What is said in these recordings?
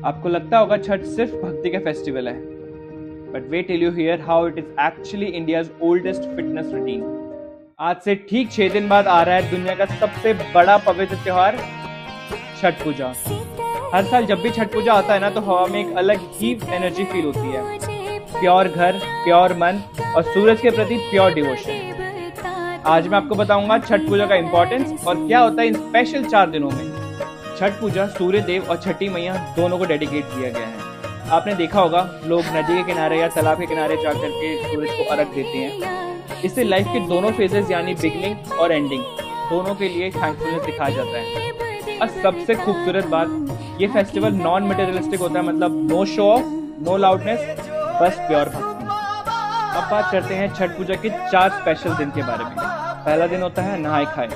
आपको लगता होगा छठ सिर्फ भक्ति का फेस्टिवल है, but wait till you hear how it is actually India's oldest fitness routine. आज से ठीक 6 दिन बाद आ रहा है दुनिया का सबसे बड़ा पवित्र त्योहार छठ पूजा। हर साल जब भी छठ पूजा आता है ना, तो हवा में एक अलग ही एनर्जी फील होती है। प्योर घर, प्योर मन और सूरज के प्रति प्योर डिवोशन। आज मैं आपको बताऊंगा छठ पूजा का इम्पोर्टेंस और क्या होता है इन स्पेशल 4 दिनों में। छठ पूजा सूर्य देव और छठी मैया दोनों को डेडिकेट किया गया है। आपने देखा होगा लोग नदी के किनारे या तालाब के किनारे जाकर के सूरज को अर्घ देते हैं। इससे लाइफ के दोनों फेजेस यानी बिगनिंग और एंडिंग दोनों के लिए थैंकफुलनेस दिखाया जाता है। और सबसे खूबसूरत बात, ये फेस्टिवल नॉन मटेरियलिस्टिक होता है, मतलब no show off, no loudness, बस प्योर भक्ति। अब बात करते हैं छठ पूजा के 4 स्पेशल दिन के बारे में। पहला दिन होता है नहाय खाए।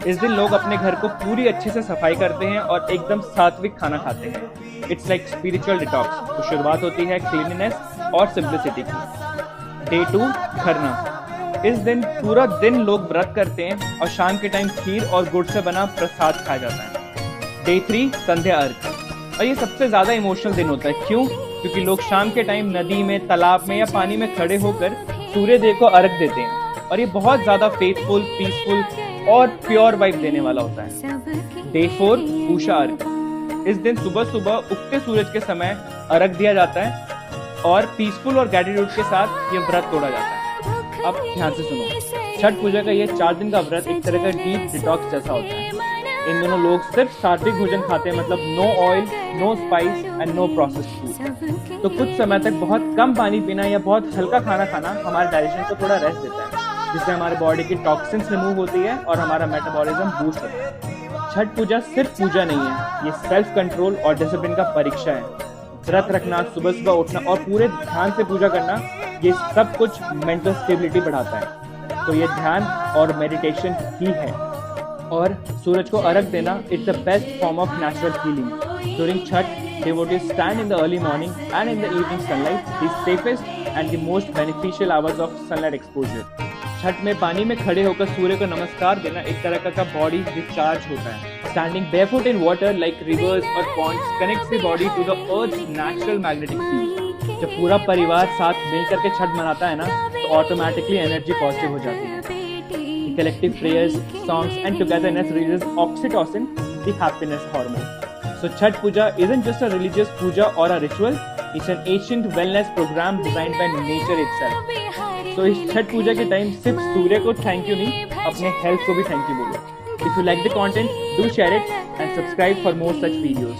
इस दिन लोग अपने घर को पूरी अच्छे से सफाई करते हैं और एकदम सात्विक खाना खाते हैं। It's like spiritual detox. तो शुरुआत होती है क्लीननेस और सिंप्लिसिटी की। डे 2 खरना। इस दिन पूरा दिन लोग व्रत करते हैं और शाम के टाइम खीर और गुड़ से बना प्रसाद खाया जाता है। डे 3 संध्या अर्घ। और ये सबसे ज्यादा इमोशनल दिन होता है। क्यों? क्योंकि लोग शाम के टाइम नदी में, तालाब में या पानी में खड़े होकर सूर्य देव को अर्घ देते हैं और ये बहुत ज्यादा फेथफुल, पीसफुल और प्योर वाइब देने वाला होता है। डे 4 उषा अर्घ। इस दिन सुबह सुबह उगते सूरज के समय अर्घ दिया जाता है और पीसफुल और ग्रेटिट्यूड के साथ ये व्रत तोड़ा जाता है। अब ध्यान से सुनो, छठ पूजा का ये 4 दिन का व्रत एक तरह का डीप डिटॉक्स जैसा होता है। इन दोनों लोग सिर्फ सात्विक भोजन खाते हैं, मतलब no oil, no spice and no processed food. तो कुछ समय तक बहुत कम पानी पीना या बहुत हल्का खाना खाना हमारे डाइजेशन को थोड़ा रेस्ट देता है, जिससे हमारे बॉडी की टॉक्सिन्स रिमूव होती है और हमारा मेटाबॉलिज्म बूस्ट होता है। छठ पूजा सिर्फ पूजा नहीं है, ये सेल्फ कंट्रोल और डिसिप्लिन का परीक्षा है। व्रत रखना, सुबह सुबह उठना और पूरे ध्यान से पूजा करना, ये सब कुछ मेंटल स्टेबिलिटी बढ़ाता है। तो ये ध्यान और मेडिटेशन ही है। और सूरज को अर्घ देना it's the best form of natural healing. During Chhath, devotees stand in the early morning and in the evening sunlight, the safest and the most beneficial hours of sunlight exposure. Chhath में पानी में खड़े होकर सूर्य को नमस्कार देना एक तरह का बॉडी रिचार्ज होता है। Standing barefoot in water like rivers or ponds connects the body to the earth's natural magnetic field. जब पूरा परिवार साथ मिलकर के छठ मनाता है ना, तो ऑटोमेटिकली एनर्जी पॉजिटिव हो जाती है। Collective prayers, songs and togetherness releases oxytocin, the happiness hormone. So Chhath Puja isn't just a religious puja or a ritual, it's an ancient wellness program designed by nature itself. So इस छठ पूजा के time सिर्फ सूर्य को thank you नहीं, अपने health को भी thank you बोलो। If you like the content, do share it and subscribe for more such videos.